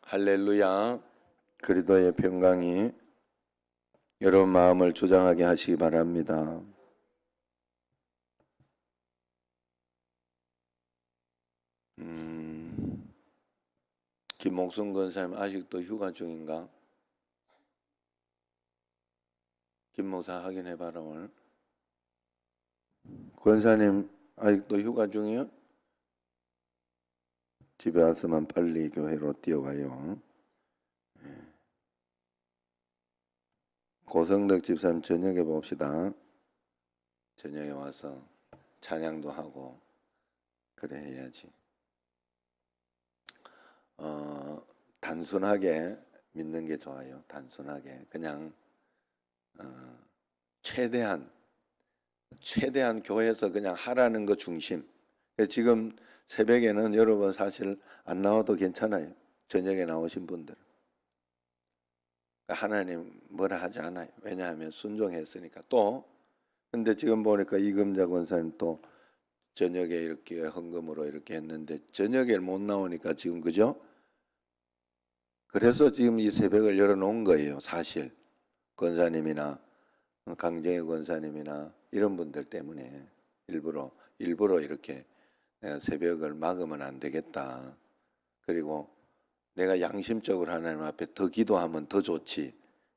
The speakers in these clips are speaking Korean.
할렐루야. 그리스도의 평강이 여러분 마음을 주장하게 하시기 바랍니다. 김목순 권사님 아직도 휴가 중인가? 김 목사 확인해봐라 오늘. 권사님 아직도 휴가 중이요? 집에 와서만 빨리 교회로 뛰어와요. 고성덕 집사님 저녁에 봅시다. 저녁에 와서 찬양도 하고 그래 해야지. 단순하게 믿는 게 좋아요. 단순하게 그냥 최대한 교회에서 그냥 하라는 거 중심. 지금 새벽에는 여러분 사실 안 나와도 괜찮아요. 저녁에 나오신 분들 하나님 뭐라 하지 않아요. 왜냐하면 순종했으니까. 또 근데 지금 보니까 이금자 권사님 또 저녁에 이렇게 헌금으로 이렇게 했는데 저녁에 못 나오니까 지금 그죠? 그래서 지금 이 새벽을 열어놓은 거예요. 사실 권사님이나 강정희 권사님이나 이런 분들 때문에 일부러 이렇게 내가 새벽을 막으면 안 되겠다. 그리고 내가 양심적으로 하나님 앞에 더 기도하면 더 좋지.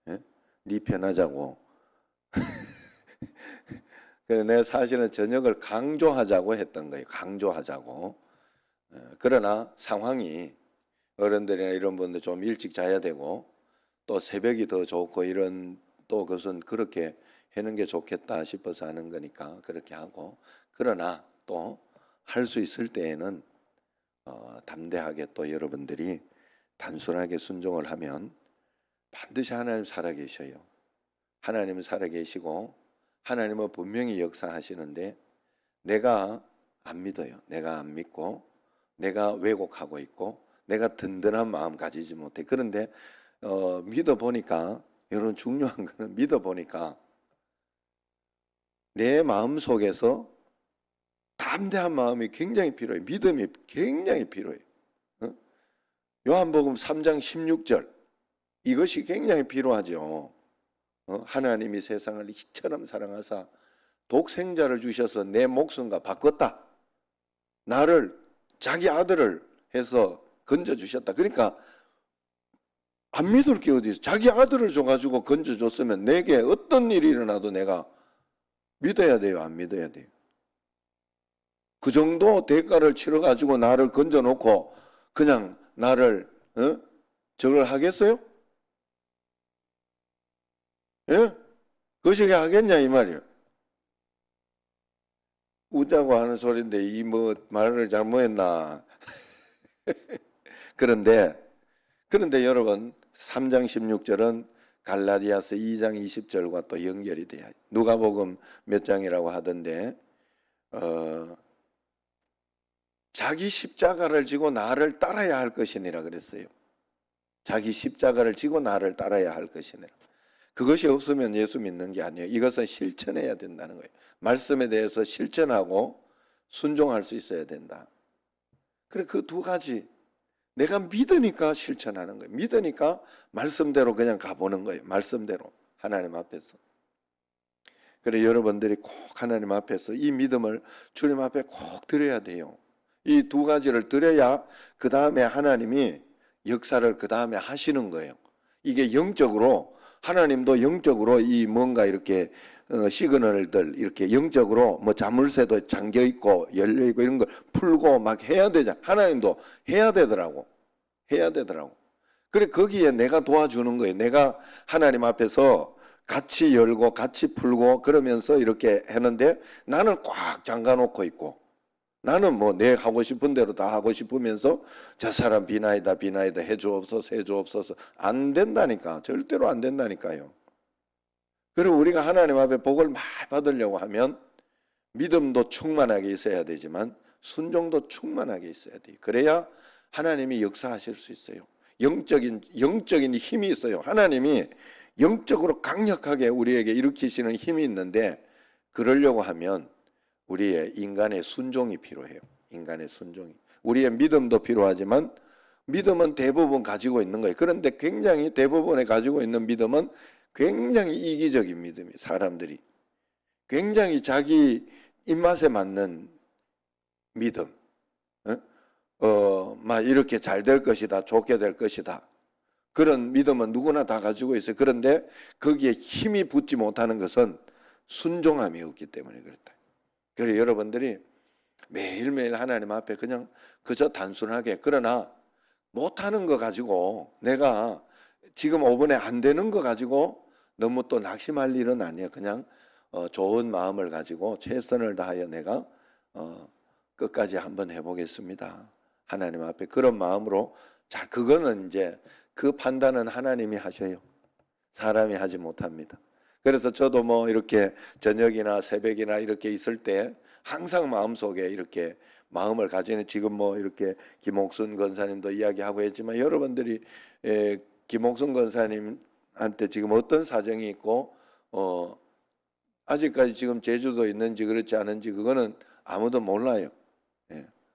예? 네 편하자고. 그래서 내가 사실은 저녁을 강조하자고 했던 거예요. 강조하자고. 그러나 상황이 어른들이나 이런 분들 좀 일찍 자야 되고 또 새벽이 더 좋고 이런 또 그것은 그렇게 하는 게 좋겠다 싶어서 하는 거니까 그렇게 하고, 그러나 또 할 수 있을 때에는 담대하게 또 여러분들이 단순하게 순종을 하면 반드시 하나님 살아계셔요. 하나님은 살아계시고 하나님은 분명히 역사하시는데 내가 안 믿어요. 내가 안 믿고 내가 왜곡하고 있고 내가 든든한 마음 가지지 못해. 그런데 믿어보니까, 여러분 중요한 거는 믿어보니까 내 마음 속에서 담대한 마음이 굉장히 필요해요. 믿음이 굉장히 필요해요. 요한복음 3장 16절 이것이 굉장히 필요하죠. 하나님이 세상을 이처럼 사랑하사 독생자를 주셔서 내 목숨과 바꿨다. 나를 자기 아들을 해서 건져주셨다. 그러니까 안 믿을 게 어디 있어. 자기 아들을 줘가지고 건져줬으면 내게 어떤 일이 일어나도 내가 믿어야 돼요? 안 믿어야 돼요? 그 정도 대가를 치러가지고 나를 건져놓고 그냥 나를 저걸 하겠어요? 예? 거시기 하겠냐 이 말이에요. 웃자고 하는 소리인데 이 뭐 말을 잘못했나. 그런데 여러분 3장 16절은 갈라디아서 2장 20절과 또 연결이 돼요. 누가복음 몇 장이라고 하던데 자기 십자가를 지고 나를 따라야 할 것이니라 그랬어요. 자기 십자가를 지고 나를 따라야 할 것이니라. 그것이 없으면 예수 믿는 게 아니에요. 이것은 실천해야 된다는 거예요. 말씀에 대해서 실천하고 순종할 수 있어야 된다. 그래, 그 두 가지. 내가 믿으니까 실천하는 거예요. 믿으니까 말씀대로 그냥 가보는 거예요. 말씀대로 하나님 앞에서. 그래, 여러분들이 꼭 하나님 앞에서 이 믿음을 주님 앞에 꼭 드려야 돼요. 이 두 가지를 드려야 그 다음에 하나님이 역사를 그 다음에 하시는 거예요. 이게 영적으로, 하나님도 영적으로 이 뭔가 이렇게 시그널들 이렇게 영적으로 뭐 자물쇠도 잠겨 있고 열려 있고 이런 걸 풀고 막 해야 되잖아. 하나님도 해야 되더라고. 그래, 거기에 내가 도와주는 거예요. 내가 하나님 앞에서 같이 열고 같이 풀고 그러면서 이렇게 하는데 나는 꽉 잠가 놓고 있고, 나는 뭐 내 하고 싶은 대로 다 하고 싶으면서 저 사람 비나이다 해주옵소서 안 된다니까. 절대로 안 된다니까요. 그리고 우리가 하나님 앞에 복을 많이 받으려고 하면 믿음도 충만하게 있어야 되지만 순종도 충만하게 있어야 돼요. 그래야 하나님이 역사하실 수 있어요. 영적인 힘이 있어요. 하나님이 영적으로 강력하게 우리에게 일으키시는 힘이 있는데, 그러려고 하면 우리의 인간의 순종이 필요해요. 인간의 순종이. 우리의 믿음도 필요하지만 믿음은 대부분 가지고 있는 거예요. 그런데 굉장히 대부분에 가지고 있는 믿음은 굉장히 이기적인 믿음이에요. 사람들이 굉장히 자기 입맛에 맞는 믿음, 막 이렇게 잘 될 것이다, 좋게 될 것이다. 그런 믿음은 누구나 다 가지고 있어요. 그런데 거기에 힘이 붙지 못하는 것은 순종함이 없기 때문에 그렇다. 그래서 여러분들이 매일매일 하나님 앞에 그냥 그저 단순하게, 그러나 못하는 거 가지고, 내가 지금 5분에 안 되는 거 가지고 너무 또 낙심할 일은 아니에요. 그냥 좋은 마음을 가지고 최선을 다하여 내가 끝까지 한번 해보겠습니다. 하나님 앞에 그런 마음으로. 자, 그거는 이제 그 판단은 하나님이 하셔요. 사람이 하지 못합니다. 그래서 저도 뭐 이렇게 저녁이나 새벽이나 이렇게 있을 때 항상 마음속에 이렇게 마음을 가지는, 지금 뭐 이렇게 김옥순 권사님도 이야기하고 했지만, 여러분들이 김옥순 권사님한테 지금 어떤 사정이 있고 아직까지 지금 제주도에 있는지 그렇지 않은지 그거는 아무도 몰라요.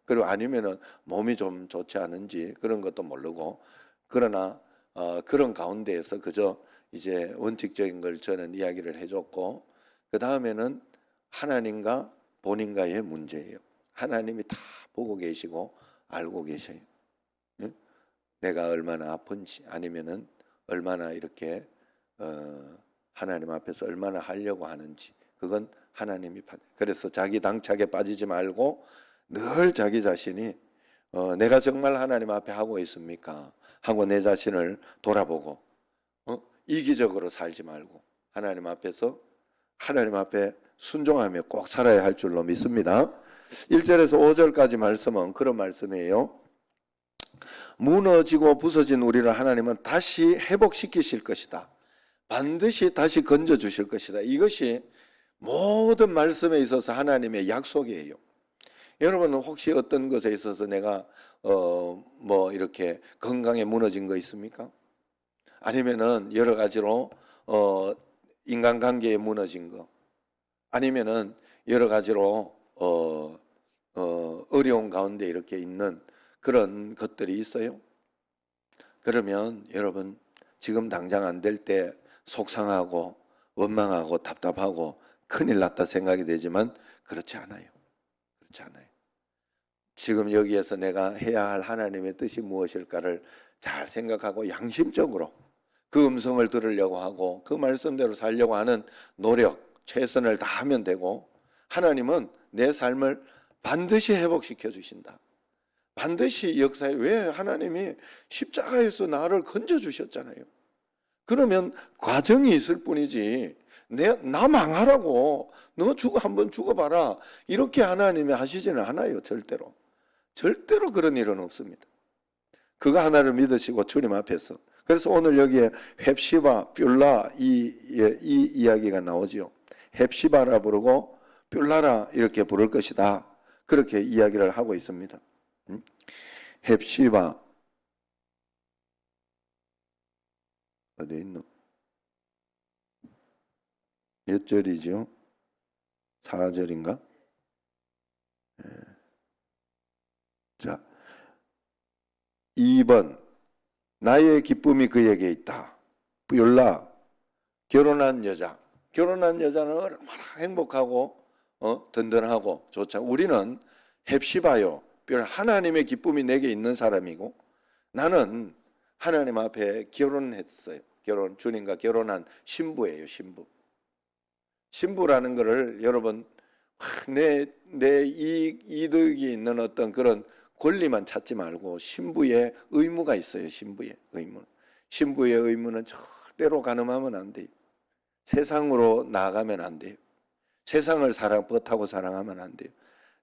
그리고 아니면은 몸이 좀 좋지 않은지 그런 것도 모르고, 그러나 그런 가운데에서 그저 이제 원칙적인 걸 저는 이야기를 해줬고, 그 다음에는 하나님과 본인과의 문제예요. 하나님이 다 보고 계시고 알고 계셔요. 내가 얼마나 아픈지, 아니면은 얼마나 이렇게 하나님 앞에서 얼마나 하려고 하는지, 그건 하나님이 그래서 자기 당착에 빠지지 말고 늘 자기 자신이 내가 정말 하나님 앞에 하고 있습니까? 하고 내 자신을 돌아보고 이기적으로 살지 말고 하나님 앞에서, 하나님 앞에 순종하며 꼭 살아야 할 줄로 믿습니다. 1절에서 5절까지 말씀은 그런 말씀이에요. 무너지고 부서진 우리를 하나님은 다시 회복시키실 것이다. 반드시 다시 건져 주실 것이다. 이것이 모든 말씀에 있어서 하나님의 약속이에요. 여러분은 혹시 어떤 것에 있어서 내가 뭐 이렇게 건강에 무너진 거 있습니까? 아니면은 여러 가지로 인간관계에 무너진 거, 아니면은 여러 가지로 어려운 가운데 이렇게 있는 그런 것들이 있어요. 그러면 여러분 지금 당장 안 될 때 속상하고 원망하고 답답하고 큰일 났다 생각이 되지만 그렇지 않아요. 그렇지 않아요. 지금 여기에서 내가 해야 할 하나님의 뜻이 무엇일까를 잘 생각하고 양심적으로 그 음성을 들으려고 하고 그 말씀대로 살려고 하는 노력, 최선을 다하면 되고, 하나님은 내 삶을 반드시 회복시켜 주신다. 반드시 역사에, 왜 하나님이 십자가에서 나를 건져 주셨잖아요. 그러면 과정이 있을 뿐이지 나 망하라고 너 한번 죽어봐라 이렇게 하나님이 하시지는 않아요. 절대로 그런 일은 없습니다. 그거 하나를 믿으시고 주님 앞에서. 그래서 오늘 여기에 헵시바, 뷸라 이 이야기가 나오지요. 헵시바라 부르고 뷸라라 이렇게 부를 것이다. 그렇게 이야기를 하고 있습니다. 헵시바 어디 있노? 몇 절이죠? 4절인가? 자, 2번 나의 기쁨이 그에게 있다. 뷸라, 결혼한 여자는 얼마나 행복하고 든든하고 좋죠. 우리는 헵시바요, 하나님의 기쁨이 내게 있는 사람이고, 나는 하나님 앞에 결혼했어요. 주님과 결혼한 신부예요. 신부라는 것을 여러분 내 이득이 있는 어떤 그런 권리만 찾지 말고 신부의 의무가 있어요. 신부의 의무는 절대로 가늠하면 안 돼요. 세상으로 나아가면 안 돼요. 세상을 버타고 사랑하면 안 돼요.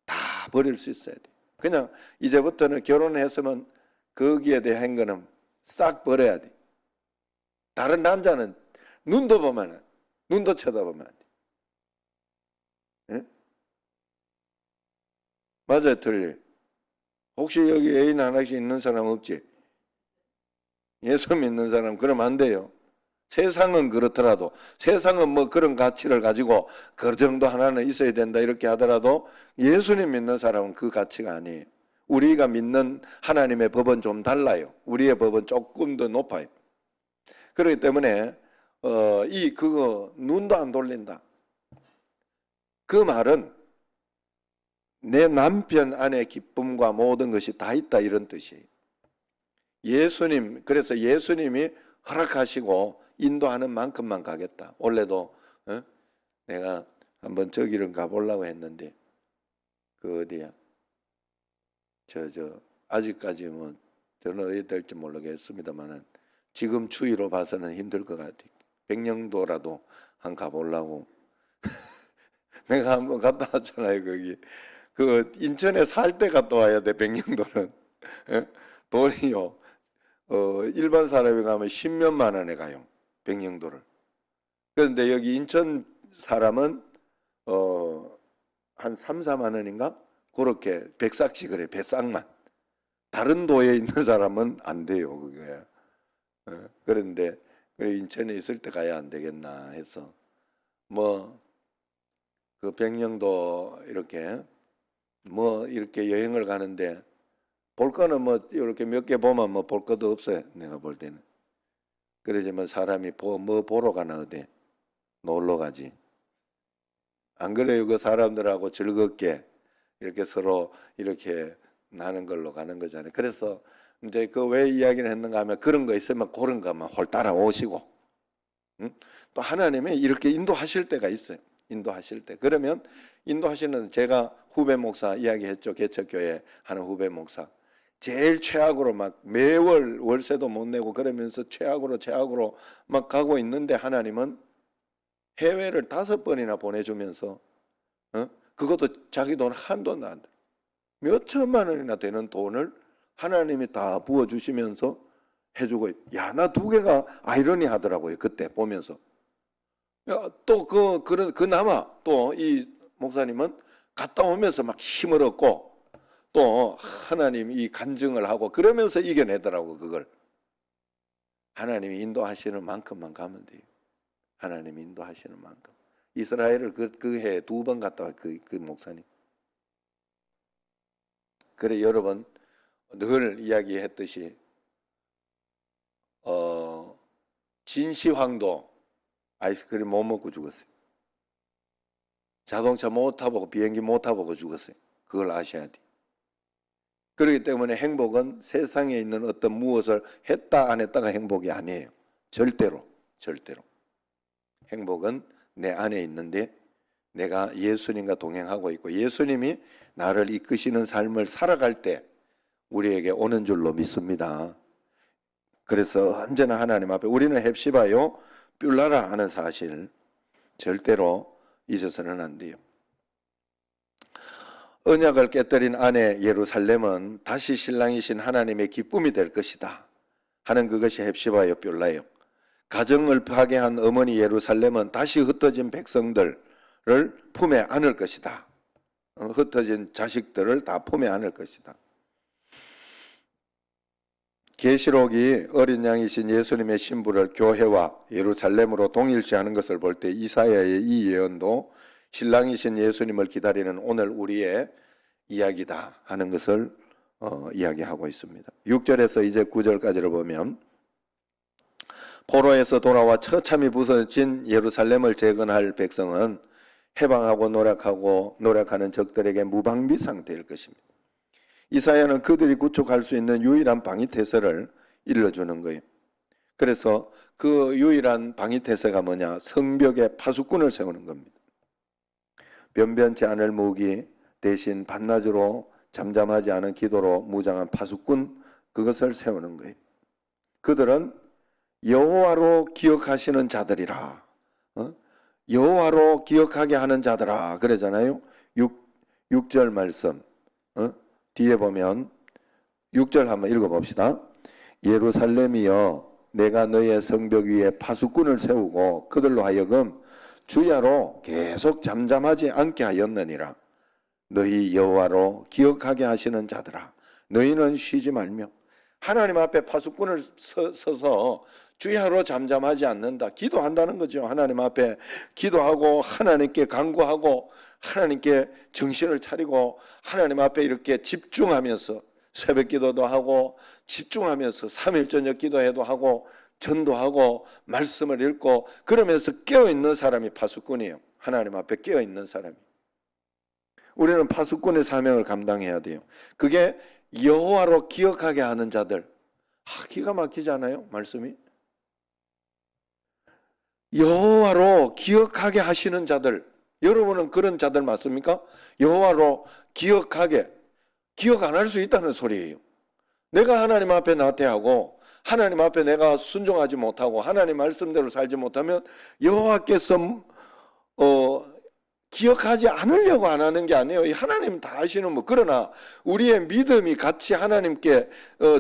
다 버릴 수 있어야 돼요. 그냥 이제부터는 결혼했으면 거기에 대한 거는 싹 버려야 돼. 다른 남자는 눈도 쳐다보면 안 돼. 예? 맞아요, 틀려. 혹시 여기 애인 하나씩 있는 사람 없지? 예수 믿는 사람 그러면 안 돼요. 세상은 그렇더라도, 세상은 뭐 그런 가치를 가지고 그 정도 하나는 있어야 된다 이렇게 하더라도 예수님 믿는 사람은 그 가치가 아니에요. 우리가 믿는 하나님의 법은 좀 달라요. 우리의 법은 조금 더 높아요. 그렇기 때문에 그거 눈도 안 돌린다. 그 말은 내 남편 안에 기쁨과 모든 것이 다 있다 이런 뜻이에요. 그래서 예수님이 허락하시고 인도하는 만큼만 가겠다. 원래도 내가 한번 저기를 가보려고 했는데 그 어디야? 아직까지 뭐 저는 어디 될지 모르겠습니다만은 지금 추위로 봐서는 힘들 것 같아요. 백령도라도 한 가보려고. 내가 한번 갔다 왔잖아요. 거기 그 인천에 살 때 갔다 와야 돼. 백령도는 돈이요. 일반 사람이 가면 10몇만 원에 가요. 백령도를. 그런데 여기 인천 사람은 한 3, 4만 원인가? 그렇게 백삭씩 그래. 배싹만. 다른 도에 있는 사람은 안 돼요. 그게. 그런데 인천에 있을 때 가야 안 되겠나 해서 그 백령도 이렇게 이렇게 여행을 가는데 볼 거는 이렇게 몇 개 보면 볼 것도 없어요. 내가 볼 때는. 그러지만 사람이 뭐 보러 가나 어디 놀러 가지. 안 그래요? 그 사람들하고 즐겁게 이렇게 서로 이렇게 나는 걸로 가는 거잖아요. 그래서 이제 그 왜 이야기를 했는가 하면 그런 거 있으면 그런 거만 홀 따라오시고 또 하나님이 이렇게 인도하실 때가 있어요. 인도하실 때. 그러면 인도하시는 제가 후배 목사 이야기했죠. 개척교회 하는 후배 목사. 제일 최악으로 막 매월 월세도 못 내고 그러면서 최악으로 막 가고 있는데 하나님은 해외를 5번이나 보내주면서 그것도 자기 돈 한 돈도 안 돼. 몇 천만 원이나 되는 돈을 하나님이 다 부어주시면서 해주고 야, 나 2개가 아이러니 하더라고요. 그때 보면서. 또 그나마 또 이 목사님은 갔다 오면서 막 힘을 얻고 또 하나님 이 간증을 하고 그러면서 이겨내더라고. 그걸 하나님이 인도하시는 만큼만 가면 돼요. 하나님이 인도하시는 만큼. 이스라엘을 그 해에 2번 갔다 와. 그 목사님. 그래 여러분 늘 이야기했듯이 진시황도 아이스크림 못 먹고 죽었어요. 자동차 못 타보고 비행기 못 타보고 죽었어요. 그걸 아셔야 돼요. 그렇기 때문에 행복은 세상에 있는 어떤 무엇을 했다 안 했다가 행복이 아니에요. 절대로. 행복은 내 안에 있는데 내가 예수님과 동행하고 있고 예수님이 나를 이끄시는 삶을 살아갈 때 우리에게 오는 줄로 믿습니다. 그래서 언제나 하나님 앞에 우리는 헵시바요 뷸라라 하는 사실 절대로 잊어서는 안 돼요. 언약을 깨뜨린 아내 예루살렘은 다시 신랑이신 하나님의 기쁨이 될 것이다 하는 그것이 헵시바요 뷸라예요. 가정을 파괴한 어머니 예루살렘은 다시 흩어진 백성들을 품에 안을 것이다. 흩어진 자식들을 다 품에 안을 것이다. 계시록이 어린 양이신 예수님의 신부를 교회와 예루살렘으로 동일시하는 것을 볼 때 이사야의 이 예언도 신랑이신 예수님을 기다리는 오늘 우리의 이야기다 하는 것을 이야기하고 있습니다. 6절에서 이제 9절까지를 보면 포로에서 돌아와 처참히 부서진 예루살렘을 재건할 백성은 해방하고 노력하는 적들에게 무방비 상태일 것입니다. 이사야는 그들이 구축할 수 있는 유일한 방위태세를 일러주는 거예요. 그래서 그 유일한 방위태세가 뭐냐? 성벽에 파수꾼을 세우는 겁니다. 변변치 않을 무기 대신 반낮으로 잠잠하지 않은 기도로 무장한 파수꾼 그것을 세우는 거예요. 그들은 여호와로 기억하시는 자들이라. 여호와로 기억하게 하는 자들아 그러잖아요. 6절 말씀 뒤에 보면 6절 한번 읽어봅시다. 예루살렘이여 내가 너의 성벽 위에 파수꾼을 세우고 그들로 하여금 주야로 계속 잠잠하지 않게 하였느니라. 너희 여호와로 기억하게 하시는 자들아 너희는 쉬지 말며. 하나님 앞에 파수꾼을 서서 주야로 잠잠하지 않는다. 기도한다는 거죠. 하나님 앞에 기도하고 하나님께 간구하고 하나님께 정신을 차리고 하나님 앞에 이렇게 집중하면서 새벽 기도도 하고 집중하면서 3일 저녁 기도해도 하고 전도하고 말씀을 읽고 그러면서 깨어있는 사람이 파수꾼이에요. 하나님 앞에 깨어있는 사람이. 우리는 파수꾼의 사명을 감당해야 돼요. 그게 여호와로 기억하게 하는 자들. 기가 막히지 않아요? 말씀이. 여호와로 기억하게 하시는 자들. 여러분은 그런 자들 맞습니까? 여호와로 기억하게. 기억 안 할 수 있다는 소리예요. 내가 하나님 앞에 나태하고 하나님 앞에 내가 순종하지 못하고 하나님 말씀대로 살지 못하면 여호와께서 기억하지 않으려고 안 하는 게 아니에요. 하나님 다 아시는 뭐. 그러나 우리의 믿음이 같이 하나님께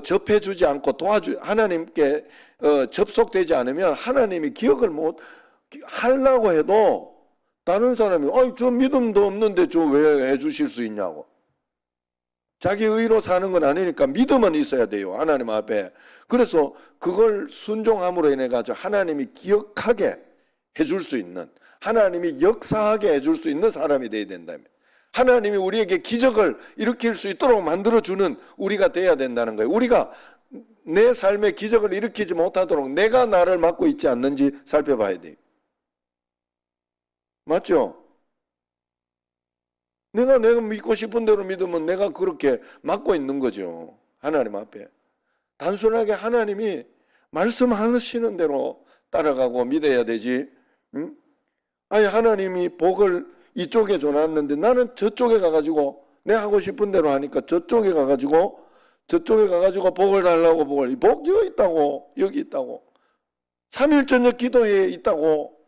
접해주지 않고 하나님께 접속되지 않으면 하나님이 기억을 못 하려고 해도 다른 사람이 저 믿음도 없는데 저 왜 해주실 수 있냐고. 자기 의로 사는 건 아니니까 믿음은 있어야 돼요. 하나님 앞에. 그래서 그걸 순종함으로 인해 가지고 하나님이 기억하게 해줄 수 있는, 하나님이 역사하게 해줄 수 있는 사람이 되어야 된다면, 하나님이 우리에게 기적을 일으킬 수 있도록 만들어주는 우리가 되어야 된다는 거예요. 우리가 내 삶에 기적을 일으키지 못하도록 내가 나를 맡고 있지 않는지 살펴봐야 돼요. 맞죠? 내가 믿고 싶은 대로 믿으면 내가 그렇게 맡고 있는 거죠. 하나님 앞에. 단순하게 하나님이 말씀하시는 대로 따라가고 믿어야 되지. 응? 아니 하나님이 복을 이쪽에 줘놨는데 나는 저쪽에 가가지고 내 하고 싶은 대로 하니까 저쪽에 가가지고 복을 달라고 복 여기 있다고 여기 있다고 3일 저녁 기도회에 있다고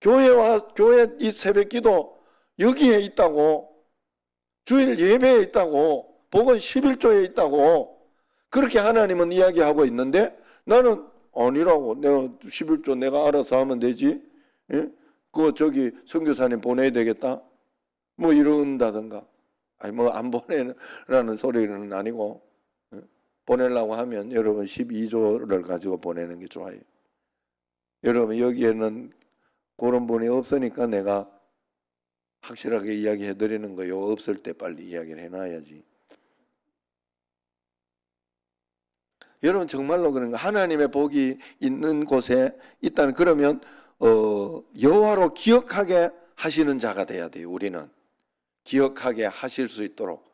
교회 이 새벽 기도 여기에 있다고 주일 예배에 있다고 복은 11조에 있다고 그렇게 하나님은 이야기하고 있는데 나는 아니라고. 내가 11조 내가 알아서 하면 되지. 예? 그거 저기 선교사님 보내야 되겠다. 뭐 이런다든가. 아니 뭐 안 보내라는 소리는 아니고 보내려고 하면 여러분 12조를 가지고 보내는 게 좋아요. 여러분 여기에는 그런 분이 없으니까 내가 확실하게 이야기해 드리는 거요. 없을 때 빨리 이야기를 해놔야지. 여러분 정말로 그런 거 하나님의 복이 있는 곳에 있다는 그러면 여호와로 기억하게 하시는 자가 돼야 돼요. 우리는 기억하게 하실 수 있도록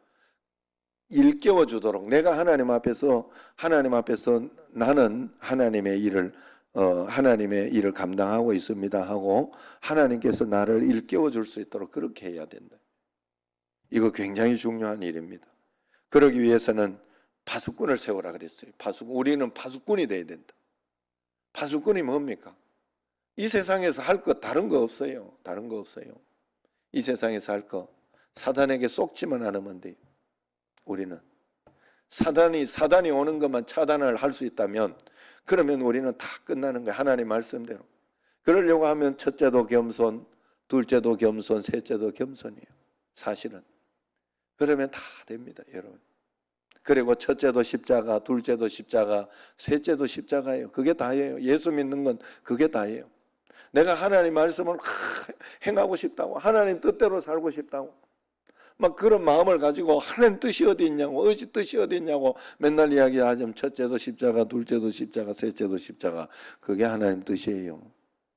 일깨워 주도록 내가 하나님 앞에서 나는 하나님의 일을 감당하고 있습니다 하고 하나님께서 나를 일깨워 줄 수 있도록 그렇게 해야 된다. 이거 굉장히 중요한 일입니다. 그러기 위해서는 파수꾼을 세우라 그랬어요. 우리는 파수꾼이 돼야 된다. 파수꾼이 뭡니까? 이 세상에서 할 것 다른 거 없어요. 다른 거 없어요. 이 세상에서 할 거 사단에게 속지만 않으면 돼요. 우리는 사단이 오는 것만 차단을 할 수 있다면 그러면 우리는 다 끝나는 거예요. 하나님 말씀대로. 그러려고 하면 첫째도 겸손, 둘째도 겸손, 셋째도 겸손이에요. 사실은. 그러면 다 됩니다, 여러분. 그리고 첫째도 십자가, 둘째도 십자가, 셋째도 십자가예요. 그게 다예요. 예수 믿는 건 그게 다예요. 내가 하나님 말씀을 행하고 싶다고, 하나님 뜻대로 살고 싶다고 막 그런 마음을 가지고 하나님 뜻이 어디 있냐고 뜻이 어디 있냐고 맨날 이야기하자면 첫째도 십자가, 둘째도 십자가, 셋째도 십자가 그게 하나님 뜻이에요.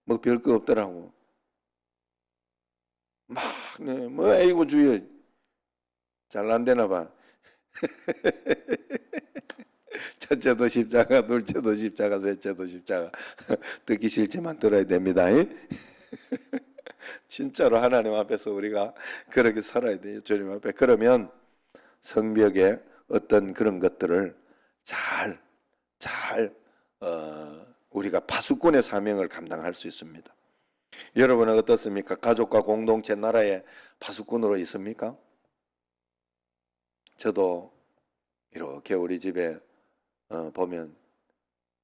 뭐 별 거 없더라고. 뭐 에이구 주여 잘 안 되나 봐. 첫째도 십자가, 둘째도 십자가, 셋째도 십자가 듣기 싫지만 들어야 됩니다. 진짜로 하나님 앞에서 우리가 그렇게 살아야 돼요. 주님 앞에. 그러면 성벽에 어떤 그런 것들을 잘 우리가 파수꾼의 사명을 감당할 수 있습니다. 여러분은 어떻습니까? 가족과 공동체 나라의 파수꾼으로 있습니까? 저도 이렇게 우리 집에 보면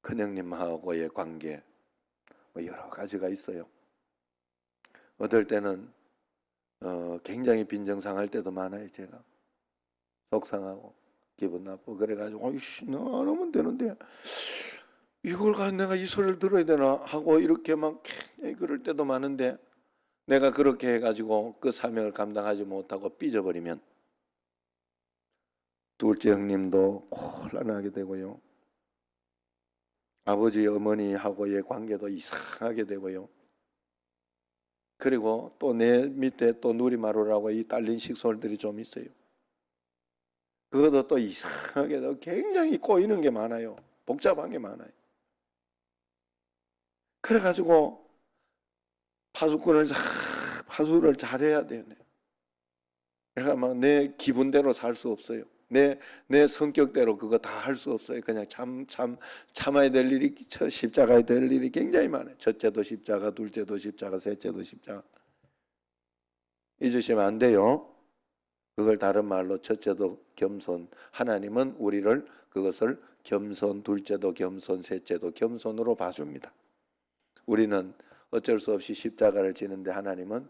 큰형님하고의 관계 뭐 여러 가지가 있어요. 어떨 때는 굉장히 빈정상할 때도 많아요. 제가 속상하고 기분 나쁘고 그래가지고 너 안 하면 되는데 이걸 가지고 내가 이 소리를 들어야 되나 하고 이렇게 막 그럴 때도 많은데 내가 그렇게 해가지고 그 사명을 감당하지 못하고 삐져버리면 둘째 형님도 곤란하게 되고요. 아버지 어머니하고의 관계도 이상하게 되고요. 그리고 또 내 밑에 또 누리마루라고 이 딸린 식솔들이 좀 있어요. 그것도 또 이상하게도 굉장히 꼬이는 게 많아요. 복잡한 게 많아요. 그래가지고 파수를 잘해야 돼요. 내가 막 내 기분대로 살 수 없어요. 내 성격대로 그거 다 할 수 없어요. 그냥 참아야 될 일이, 십자가야 될 일이 굉장히 많아요. 첫째도 십자가, 둘째도 십자가, 셋째도 십자가. 잊으시면 안 돼요. 그걸 다른 말로 첫째도 겸손, 하나님은 우리를 그것을 겸손, 둘째도 겸손, 셋째도 겸손으로 봐줍니다. 우리는 어쩔 수 없이 십자가를 지는데 하나님은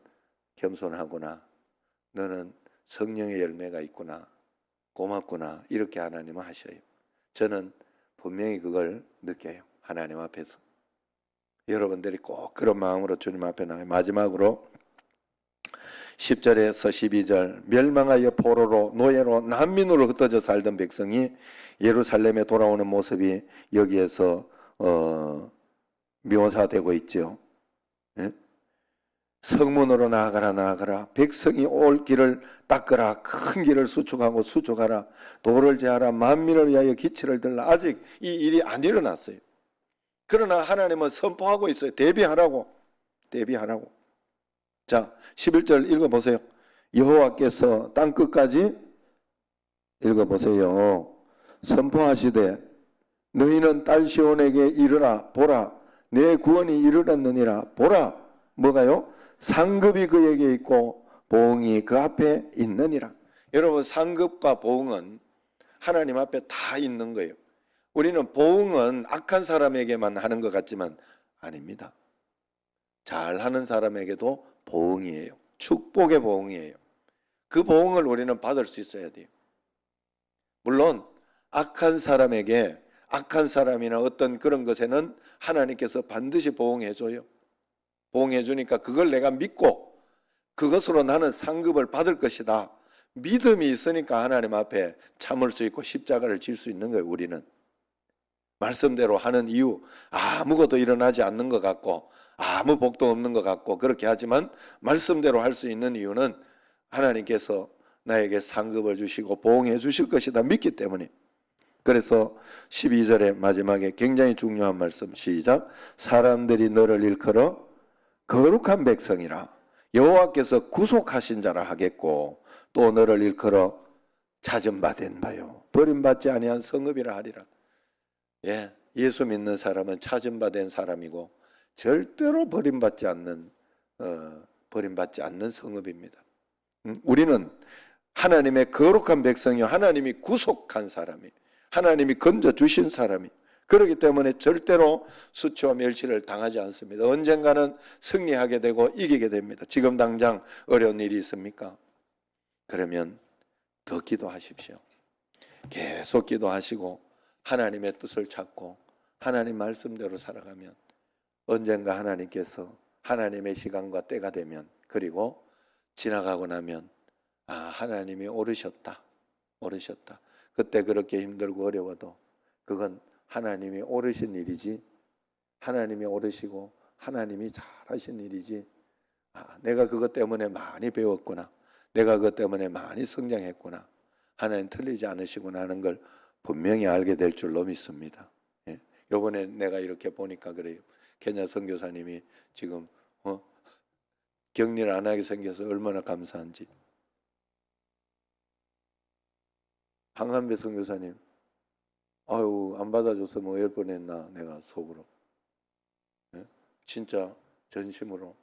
겸손하구나, 너는 성령의 열매가 있구나, 고맙구나, 이렇게 하나님은 하셔요. 저는 분명히 그걸 느껴요. 하나님 앞에서. 여러분들이 꼭 그런 마음으로 주님 앞에 나가요. 마지막으로 10절에서 12절, 멸망하여 포로로 노예로 난민으로 흩어져 살던 백성이 예루살렘에 돌아오는 모습이 여기에서 묘사되고 있죠. 예? 성문으로 나아가라. 백성이 올 길을 닦으라. 큰 길을 수축하라. 도를 제하라. 만민을 위하여 기치를 들라. 아직 이 일이 안 일어났어요. 그러나 하나님은 선포하고 있어요. 대비하라고. 자, 11절 읽어보세요. 여호와께서 땅끝까지 읽어보세요. 선포하시되 너희는 딸 시온에게 이르라. 보라, 내 구원이 이르렀느니라. 보라, 뭐가요? 상급이 그에게 있고 보응이 그 앞에 있느니라. 여러분, 상급과 보응은 하나님 앞에 다 있는 거예요. 우리는 보응은 악한 사람에게만 하는 것 같지만 아닙니다. 잘하는 사람에게도 보응이에요. 축복의 보응이에요. 그 보응을 우리는 받을 수 있어야 돼요. 물론 악한 사람에게, 악한 사람이나 어떤 그런 것에는 하나님께서 반드시 보응해줘요. 보응해주니까 그걸 내가 믿고 그것으로 나는 상급을 받을 것이다, 믿음이 있으니까 하나님 앞에 참을 수 있고 십자가를 질 수 있는 거예요. 우리는 말씀대로 하는 이유, 아무것도 일어나지 않는 것 같고 아무 복도 없는 것 같고 그렇게 하지만 말씀대로 할 수 있는 이유는 하나님께서 나에게 상급을 주시고 보응해 주실 것이다 믿기 때문에. 그래서 12절의 마지막에 굉장히 중요한 말씀, 시작. 사람들이 너를 일컬어 거룩한 백성이라 여호와께서 구속하신 자라 하겠고 또 너를 일컬어 찾음받은 바요 버림받지 아니한 성읍이라 하리라. 예, 예수 믿는 사람은 찾음받은 사람이고 절대로 버림받지 않는 성읍입니다. 우리는 하나님의 거룩한 백성이요, 하나님이 구속한 사람이, 하나님이 건져주신 사람이, 그렇기 때문에 절대로 수치와 멸시를 당하지 않습니다. 언젠가는 승리하게 되고 이기게 됩니다. 지금 당장 어려운 일이 있습니까? 그러면 더 기도하십시오. 계속 기도하시고 하나님의 뜻을 찾고 하나님 말씀대로 살아가면 언젠가 하나님께서 하나님의 시간과 때가 되면, 그리고 지나가고 나면 하나님이 오르셨다. 그때 그렇게 힘들고 어려워도 그건 하나님이 오르신 일이지, 하나님이 오르시고 하나님이 잘하신 일이지, 내가 그것 때문에 많이 배웠구나, 내가 그것 때문에 많이 성장했구나, 하나님 틀리지 않으시구나 하는 걸 분명히 알게 될 줄로 믿습니다. 예. 요번에 내가 이렇게 보니까 그래요. 케냐 선교사님이 지금 격리를 안 하게 생겨서 얼마나 감사한지. 황한배 선교사님, 아유, 안 받아줘서 뭐 열 뻔했나 내가 속으로. 예? 진짜 전심으로.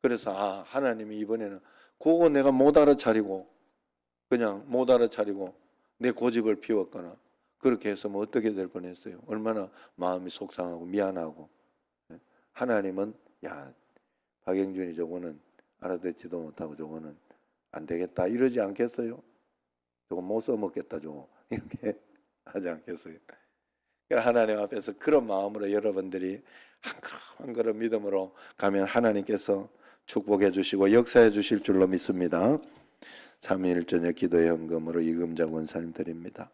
그래서 하나님이 이번에는 그거 내가 못 알아차리고 내 고집을 피웠거나 그렇게 해서 뭐 어떻게 될 뻔했어요. 얼마나 마음이 속상하고 미안하고. 예? 하나님은 박영준이 저거는 알아듣지도 못하고 저거는 안 되겠다 이러지 않겠어요? 저거 못 써먹겠다 저거 이렇게 하지 않겠어요? 하나님 앞에서 그런 마음으로 여러분들이 한 걸음 믿음으로 가면 하나님께서 축복해 주시고 역사해 주실 줄로 믿습니다. 3.1 저녁 기도의 헌금으로 이금자 권사님 드립니다.